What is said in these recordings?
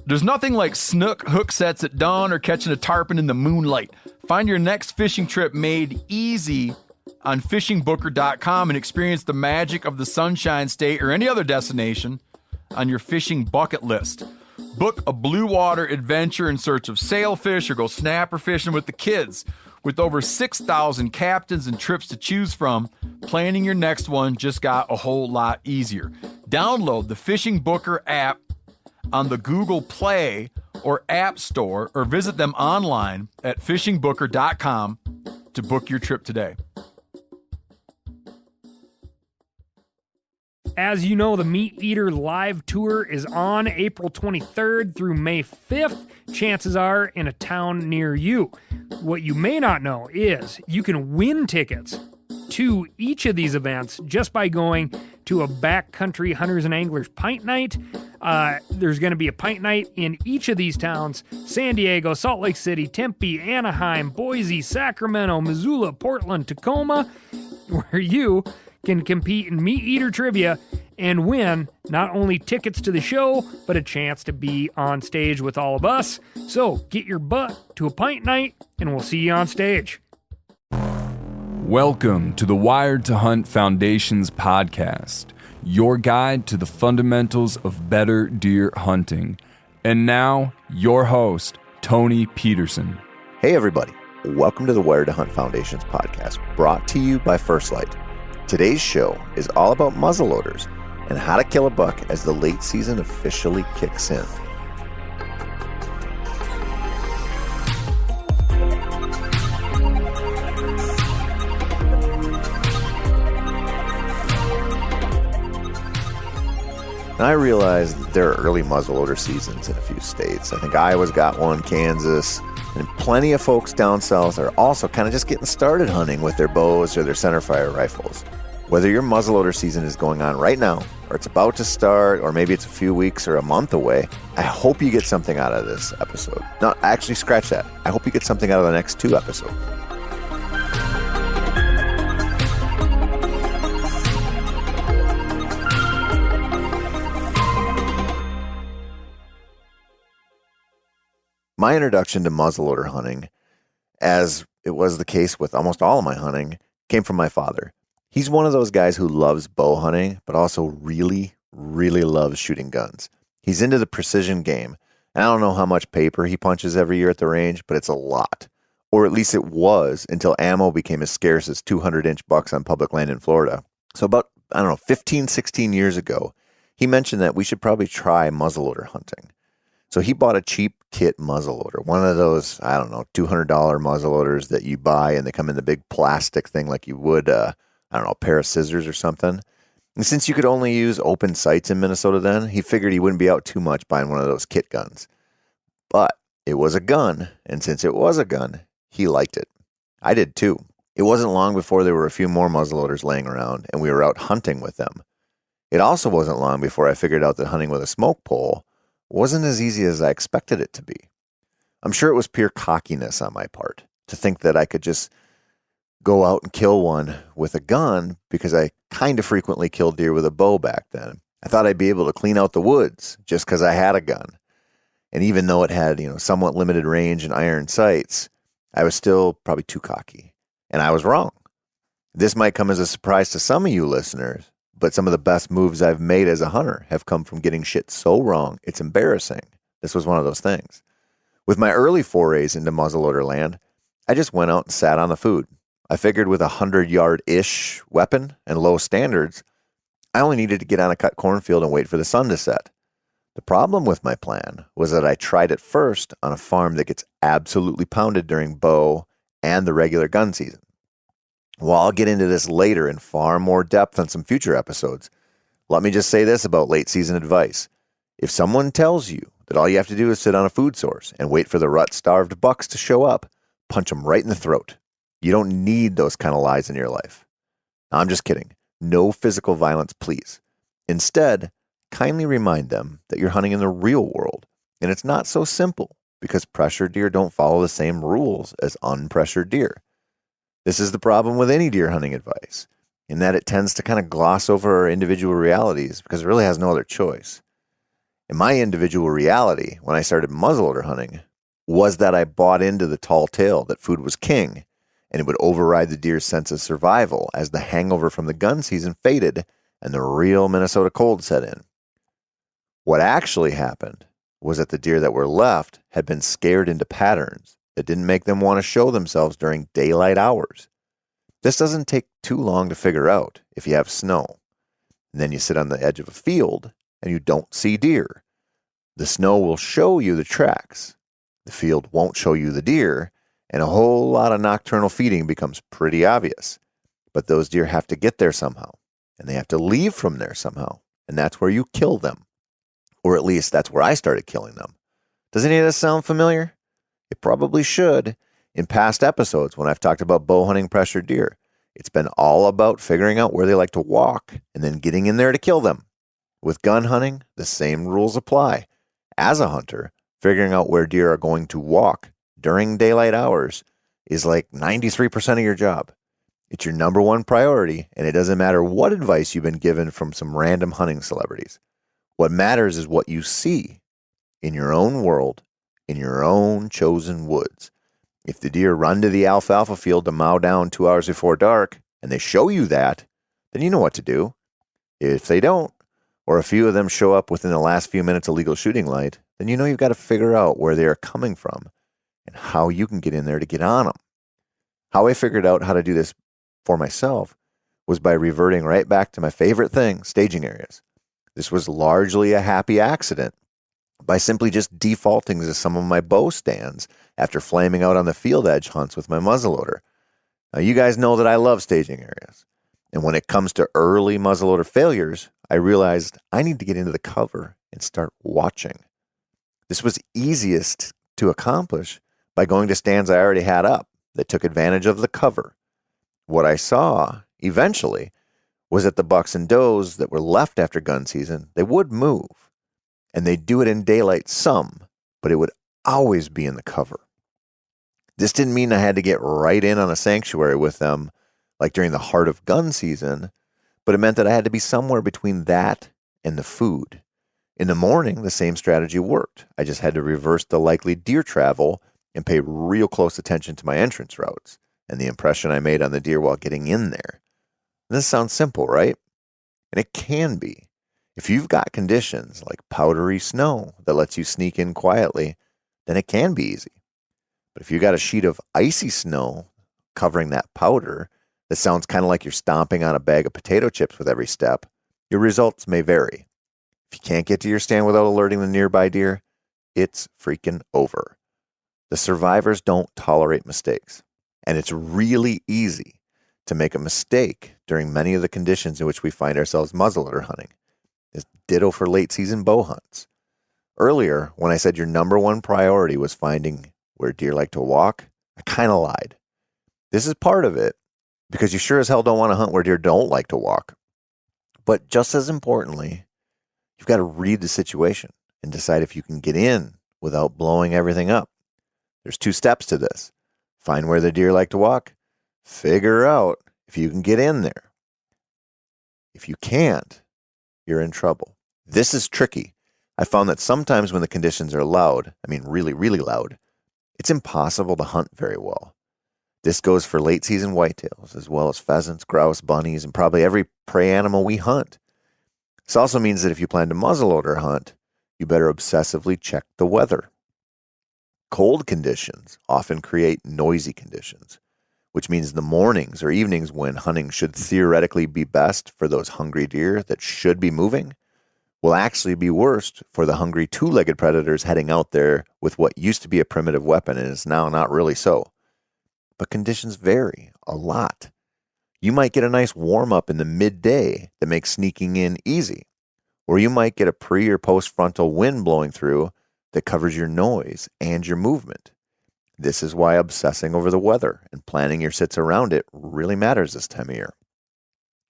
There's nothing like snook hook sets at dawn or catching a tarpon in the moonlight. Find your next fishing trip made easy on fishingbooker.com and experience the magic of the Sunshine State or any other destination on your fishing bucket list. Book a blue water adventure in search of sailfish or go snapper fishing with the kids. With over 6,000 captains and trips to choose from, planning your next one just got a whole lot easier. Download the Fishing Booker app on the Google Play or App Store, or visit them online at fishingbooker.com to book your trip today. As you know, the Meat Eater Live Tour is on April 23rd through May 5th. Chances are in a town near you. What you may not know is you can win tickets to each of these events just by going to a backcountry hunters and anglers pint night. There's going to be a pint night in each of these towns: San Diego, Salt Lake City, Tempe, Anaheim, Boise, Sacramento, Missoula, Portland, Tacoma, where you can compete in Meat Eater trivia and win not only tickets to the show, but a chance to be on stage with all of us. So get your butt to a pint night, and we'll see you on stage. Welcome to the Wired to Hunt Foundation's podcast, your guide to the fundamentals of better deer hunting. And now, your host, Tony Peterson. Hey everybody, welcome to the Wired to Hunt Foundation's podcast, brought to you by First Light. Today's show is all about muzzleloaders and how to kill a buck as the late season officially kicks in. And I realize that there are early muzzleloader seasons in a few states. I think Iowa's got one, Kansas, and plenty of folks down south are also kind of just getting started hunting with their bows or their centerfire rifles. Whether your muzzleloader season is going on right now, or it's about to start, or maybe it's a few weeks or a month away, I hope you get something out of this episode. No, actually, scratch that. I hope you get something out of the next 2 episodes. My introduction to muzzleloader hunting, as it was the case with almost all of my hunting, came from my father. He's one of those guys who loves bow hunting, but also really, really loves shooting guns. He's into the precision game. And I don't know how much paper he punches every year at the range, but it's a lot. Or at least it was until ammo became as scarce as 200-inch bucks on public land in Florida. So about, 15, 16 years ago, he mentioned that we should probably try muzzleloader hunting. So he bought a cheap kit muzzleloader, one of those, $200 muzzleloaders that you buy and they come in the big plastic thing like you would, a pair of scissors or something. And since you could only use open sights in Minnesota then, he figured he wouldn't be out too much buying one of those kit guns. But it was a gun, and since it was a gun, he liked it. I did too. It wasn't long before there were a few more muzzleloaders laying around, and we were out hunting with them. It also wasn't long before I figured out that hunting with a smoke pole wasn't as easy as I expected it to be. I'm sure it was pure cockiness on my part to think that I could just go out and kill one with a gun, because I kind of frequently killed deer with a bow back then. I thought I'd be able to clean out the woods just because I had a gun. And even though it had, somewhat limited range and iron sights, I was still probably too cocky. And I was wrong. This might come as a surprise to some of you listeners, but some of the best moves I've made as a hunter have come from getting shit so wrong, it's embarrassing. This was one of those things. With my early forays into muzzleloader land, I just went out and sat on the food. I figured with a 100-yard-ish weapon and low standards, I only needed to get on a cut cornfield and wait for the sun to set. The problem with my plan was that I tried it first on a farm that gets absolutely pounded during bow and the regular gun season. Well, I'll get into this later in far more depth on some future episodes. Let me just say this about late season advice. If someone tells you that all you have to do is sit on a food source and wait for the rut-starved bucks to show up, punch them right in the throat. You don't need those kind of lies in your life. I'm just kidding. No physical violence, please. Instead, kindly remind them that you're hunting in the real world, and it's not so simple because pressured deer don't follow the same rules as unpressured deer. This is the problem with any deer hunting advice, in that it tends to kind of gloss over our individual realities because it really has no other choice. And my individual reality when I started muzzleloader hunting was that I bought into the tall tale that food was king, and it would override the deer's sense of survival as the hangover from the gun season faded and the real Minnesota cold set in. What actually happened was that the deer that were left had been scared into patterns that didn't make them want to show themselves during daylight hours. This doesn't take too long to figure out if you have snow. And then you sit on the edge of a field and you don't see deer. The snow will show you the tracks. The field won't show you the deer, and a whole lot of nocturnal feeding becomes pretty obvious. But those deer have to get there somehow, and they have to leave from there somehow, and that's where you kill them. Or at least that's where I started killing them. Does any of this sound familiar? It probably should. In past episodes, when I've talked about bow hunting pressured deer, it's been all about figuring out where they like to walk and then getting in there to kill them. With gun hunting, the same rules apply. As a hunter, figuring out where deer are going to walk during daylight hours is like 93% of your job. It's your number one priority, and it doesn't matter what advice you've been given from some random hunting celebrities. What matters is what you see in your own world, in your own chosen woods. If the deer run to the alfalfa field to mow down 2 hours before dark, and they show you that, then you know what to do. If they don't, or a few of them show up within the last few minutes of legal shooting light, then you know you've got to figure out where they are coming from and how you can get in there to get on them. How I figured out how to do this for myself was by reverting right back to my favorite thing, staging areas. This was largely a happy accident by simply just defaulting to some of my bow stands after flaming out on the field edge hunts with my muzzleloader. Now, you guys know that I love staging areas. And when it comes to early muzzleloader failures, I realized I need to get into the cover and start watching. This was easiest to accomplish by going to stands I already had up that took advantage of the cover. What I saw eventually was that the bucks and does that were left after gun season, they would move. And they'd do it in daylight some, but it would always be in the cover. This didn't mean I had to get right in on a sanctuary with them like during the heart of gun season, but it meant that I had to be somewhere between that and the food. In the morning, the same strategy worked. I just had to reverse the likely deer travel and pay real close attention to my entrance routes and the impression I made on the deer while getting in there. And this sounds simple, right? And it can be. If you've got conditions like powdery snow that lets you sneak in quietly, then it can be easy. But if you got a sheet of icy snow covering that powder that sounds kind of like you're stomping on a bag of potato chips with every step, your results may vary. If you can't get to your stand without alerting the nearby deer, it's freaking over. The survivors don't tolerate mistakes, and it's really easy to make a mistake during many of the conditions in which we find ourselves muzzleloader hunting. It's ditto for late season bow hunts. Earlier, when I said your number one priority was finding where deer like to walk, I kind of lied. This is part of it, because you sure as hell don't want to hunt where deer don't like to walk. But just as importantly, you've got to read the situation and decide if you can get in without blowing everything up. There's 2 steps to this. Find where the deer like to walk. Figure out if you can get in there. If you can't, you're in trouble. This is tricky. I found that sometimes when the conditions are loud, I mean really, really loud, it's impossible to hunt very well. This goes for late season whitetails, as well as pheasants, grouse, bunnies, and probably every prey animal we hunt. This also means that if you plan to muzzleloader hunt, you better obsessively check the weather. Cold conditions often create noisy conditions, which means the mornings or evenings when hunting should theoretically be best for those hungry deer that should be moving will actually be worst for the hungry 2-legged predators heading out there with what used to be a primitive weapon and is now not really so. But conditions vary a lot. You might get a nice warm-up in the midday that makes sneaking in easy, or you might get a pre- or post-frontal wind blowing through that covers your noise and your movement. This is why obsessing over the weather and planning your sits around it really matters this time of year.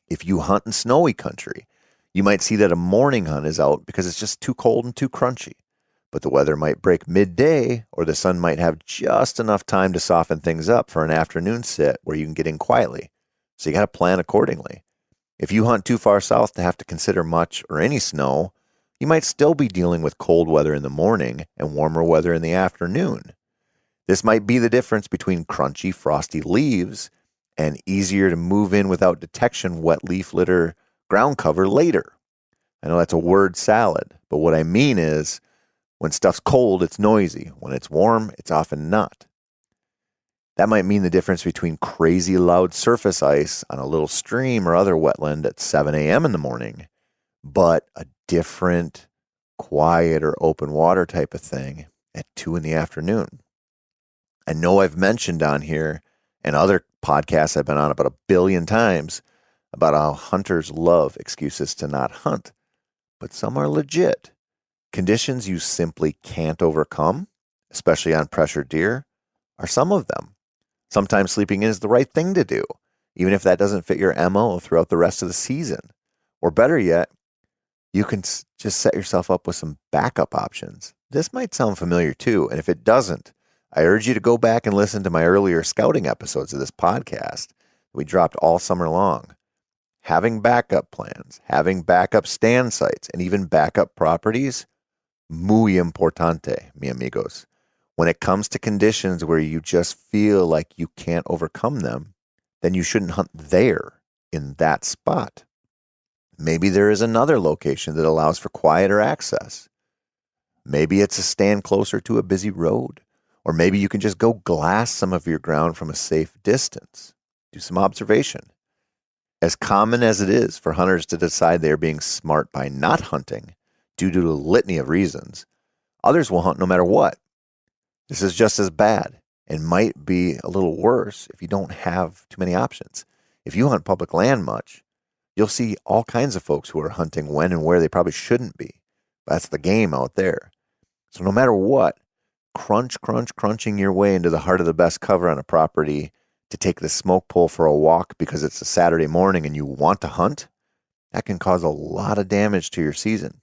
If you hunt in snowy country, you might see that a morning hunt is out because it's just too cold and too crunchy. But the weather might break midday, or the sun might have just enough time to soften things up for an afternoon sit where you can get in quietly. So you got to plan accordingly. If you hunt too far south to have to consider much or any snow, you might still be dealing with cold weather in the morning and warmer weather in the afternoon. This might be the difference between crunchy, frosty leaves and easier to move in without detection wet leaf litter ground cover later. I know that's a word salad, but what I mean is when stuff's cold, it's noisy. When it's warm, it's often not. That might mean the difference between crazy loud surface ice on a little stream or other wetland at 7 a.m. in the morning, but a different, quiet or open water type of thing at 2 in the afternoon. I know I've mentioned on here and other podcasts I've been on about 1 billion times about how hunters love excuses to not hunt, but some are legit. Conditions you simply can't overcome, especially on pressured deer, are some of them. Sometimes sleeping in is the right thing to do, even if that doesn't fit your MO throughout the rest of the season. Or better yet, you can just set yourself up with some backup options. This might sound familiar too, and if it doesn't, I urge you to go back and listen to my earlier scouting episodes of this podcast we dropped all summer long. Having backup plans, having backup stand sites, and even backup properties, muy importante, mi amigos. When it comes to conditions where you just feel like you can't overcome them, then you shouldn't hunt there in that spot. Maybe there is another location that allows for quieter access. Maybe it's a stand closer to a busy road, or maybe you can just go glass some of your ground from a safe distance. Do some observation. As common as it is for hunters to decide they are being smart by not hunting due to a litany of reasons, others will hunt no matter what. This is just as bad and might be a little worse if you don't have too many options. If you hunt public land much, you'll see all kinds of folks who are hunting when and where they probably shouldn't be. That's the game out there. So no matter what, crunching your way into the heart of the best cover on a property to take the smoke pole for a walk because it's a Saturday morning and you want to hunt, that can cause a lot of damage to your season.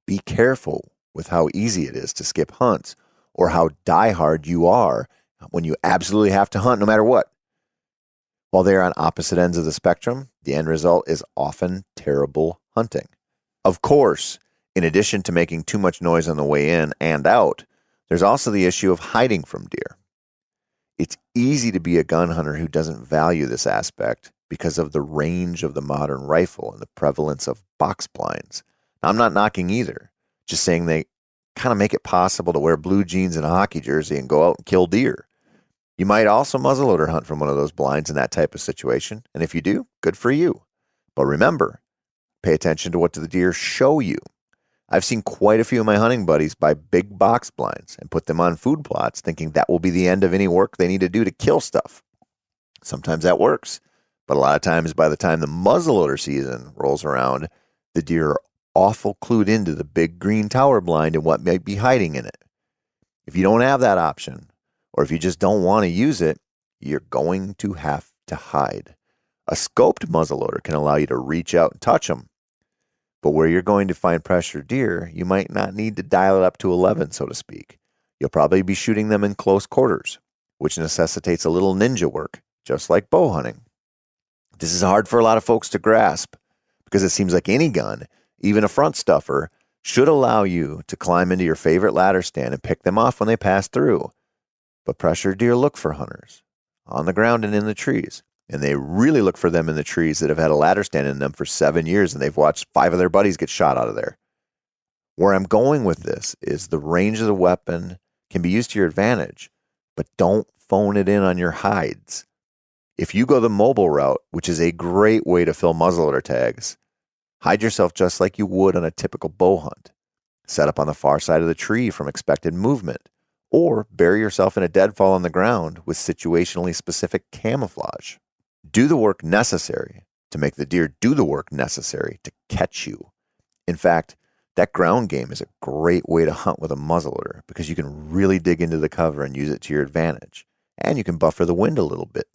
Be careful with how easy it is to skip hunts or how diehard you are when you absolutely have to hunt no matter what. While they are on opposite ends of the spectrum, the end result is often terrible hunting. Of course, in addition to making too much noise on the way in and out, there's also the issue of hiding from deer. It's easy to be a gun hunter who doesn't value this aspect because of the range of the modern rifle and the prevalence of box blinds. Now, I'm not knocking either, just saying they kind of make it possible to wear blue jeans and a hockey jersey and go out and kill deer. You might also muzzleloader hunt from one of those blinds in that type of situation, and if you do, good for you. But remember, pay attention to what the deer show you. I've seen quite a few of my hunting buddies buy big box blinds and put them on food plots thinking that will be the end of any work they need to do to kill stuff. Sometimes that works, but a lot of times by the time the muzzleloader season rolls around, the deer are awful clued into the big green tower blind and what might be hiding in it. If you don't have that option, or if you just don't want to use it, you're going to have to hide. A scoped muzzleloader can allow you to reach out and touch them, but where you're going to find pressured deer, you might not need to dial it up to 11, so to speak. You'll probably be shooting them in close quarters, which necessitates a little ninja work, just like bow hunting. This is hard for a lot of folks to grasp because it seems like any gun, even a front stuffer, should allow you to climb into your favorite ladder stand and pick them off when they pass through. But pressured deer look for hunters on the ground and in the trees. And they really look for them in the trees that have had a ladder stand in them for 7 years and they've watched 5 of their buddies get shot out of there. Where I'm going with this is the range of the weapon can be used to your advantage, but don't phone it in on your hides. If you go the mobile route, which is a great way to fill muzzleloader tags, hide yourself just like you would on a typical bow hunt. Set up on the far side of the tree from expected movement, or bury yourself in a deadfall on the ground with situationally specific camouflage. Do the work necessary to make the deer do the work necessary to catch you. In fact, that ground game is a great way to hunt with a muzzleloader because you can really dig into the cover and use it to your advantage. And you can buffer the wind a little bit.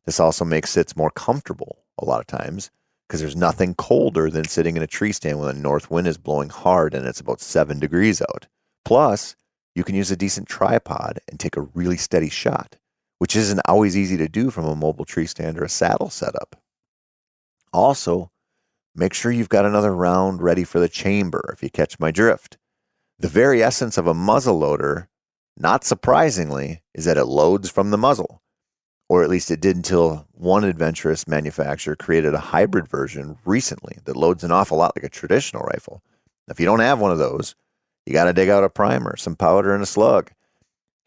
This also makes sits more comfortable a lot of times because there's nothing colder than sitting in a tree stand when a north wind is blowing hard and it's about 7 degrees out. Plus, you can use a decent tripod and take a really steady shot, which isn't always easy to do from a mobile tree stand or a saddle setup. Also, make sure you've got another round ready for the chamber, if you catch my drift. The very essence of a muzzleloader, not surprisingly, is that it loads from the muzzle. Or at least it did until one adventurous manufacturer created a hybrid version recently that loads an awful lot like a traditional rifle. Now, if you don't have one of those, you got to dig out a primer, some powder, and a slug.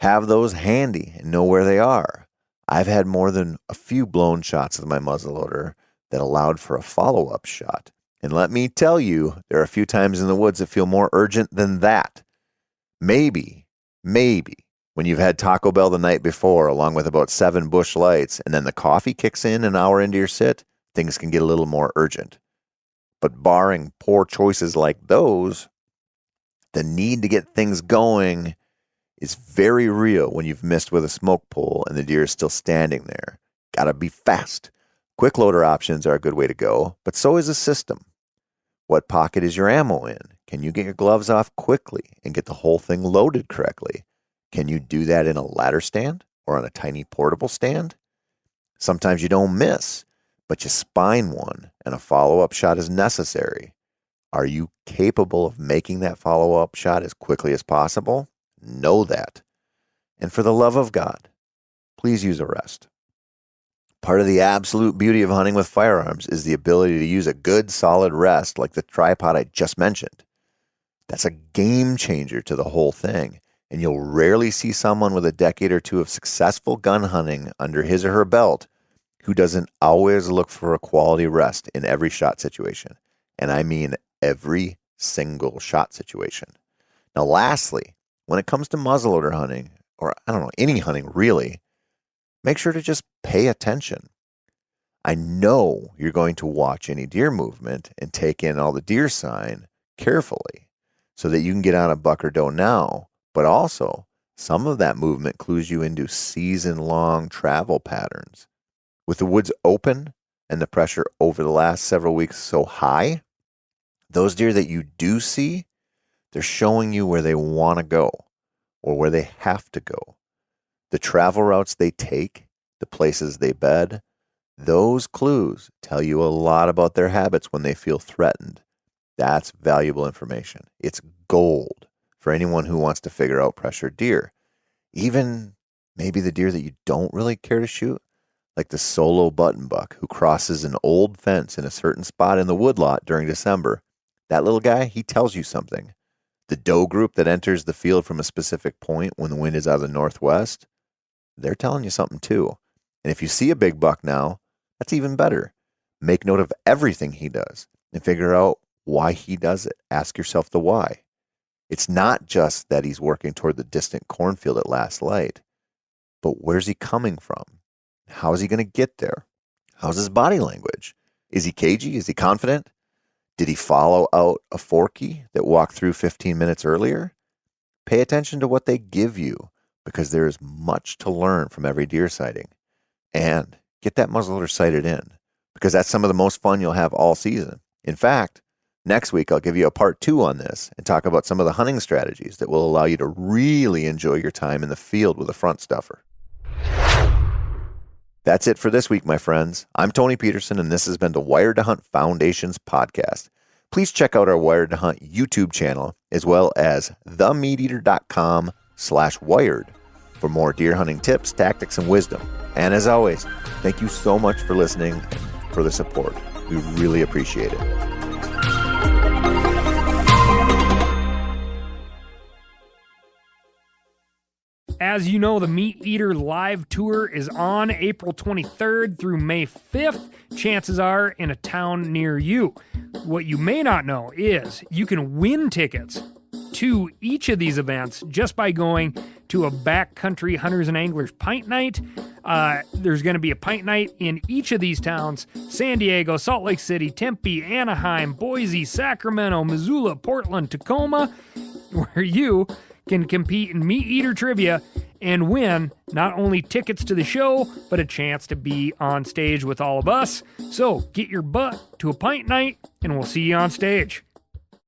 Have those handy and know where they are. I've had more than a few blown shots with my muzzleloader that allowed for a follow-up shot. And let me tell you, there are a few times in the woods that feel more urgent than that. Maybe, when you've had Taco Bell the night before, along with about 7 bush lights, and then the coffee kicks in an hour into your sit, things can get a little more urgent. But barring poor choices like those, the need to get things going is very real when you've missed with a smoke pole and the deer is still standing there. Gotta be fast. Quick loader options are a good way to go, but so is a system. What pocket is your ammo in? Can you get your gloves off quickly and get the whole thing loaded correctly? Can you do that in a ladder stand or on a tiny portable stand? Sometimes you don't miss, but you spine one and a follow-up shot is necessary. Are you capable of making that follow-up shot as quickly as possible? Know that. And for the love of God, please use a rest. Part of the absolute beauty of hunting with firearms is the ability to use a good solid rest like the tripod I just mentioned. That's a game changer to the whole thing, and you'll rarely see someone with a decade or two of successful gun hunting under his or her belt who doesn't always look for a quality rest in every shot situation. And I mean every single shot situation. Now, lastly, when it comes to muzzleloader hunting, or any hunting really, make sure to just pay attention. I know you're going to watch any deer movement and take in all the deer sign carefully so that you can get on a buck or doe now, but also some of that movement clues you into season-long travel patterns. With the woods open and the pressure over the last several weeks so high, those deer that you do see, they're showing you where they want to go or where they have to go. The travel routes they take, the places they bed, those clues tell you a lot about their habits when they feel threatened. That's valuable information. It's gold for anyone who wants to figure out pressured deer. Even maybe the deer that you don't really care to shoot, like the solo button buck who crosses an old fence in a certain spot in the woodlot during December. That little guy, he tells you something. The doe group that enters the field from a specific point when the wind is out of the northwest, they're telling you something too. And if you see a big buck now, that's even better. Make note of everything he does and figure out why he does it. Ask yourself the why. It's not just that he's working toward the distant cornfield at last light, but where's he coming from? How is he going to get there? How's his body language? Is he cagey? Is he confident? Did he follow out a forky that walked through 15 minutes earlier? Pay attention to what they give you, because there is much to learn from every deer sighting. And get that muzzleloader sighted in, because that's some of the most fun you'll have all season. In fact, next week I'll give you a part 2 on this and talk about some of the hunting strategies that will allow you to really enjoy your time in the field with a front stuffer. That's it for this week, my friends. I'm Tony Peterson, and this has been the Wired to Hunt Foundations podcast. Please check out our Wired to Hunt YouTube channel, as well as themeateater.com/wired for more deer hunting tips, tactics, and wisdom. And as always, thank you so much for listening and for the support. We really appreciate it. As you know, the Meat Eater live tour is on April 23rd through May 5th. Chances are in a town near you. What you may not know is you can win tickets to each of these events just by going to a backcountry hunters and anglers pint night. There's going to be a pint night in each of these towns: San Diego, Salt Lake City, Tempe, Anaheim, Boise, Sacramento, Missoula, Portland, Tacoma, where you can compete in Meat Eater trivia and win not only tickets to the show, but a chance to be on stage with all of us. So get your butt to a pint night, and we'll see you on stage.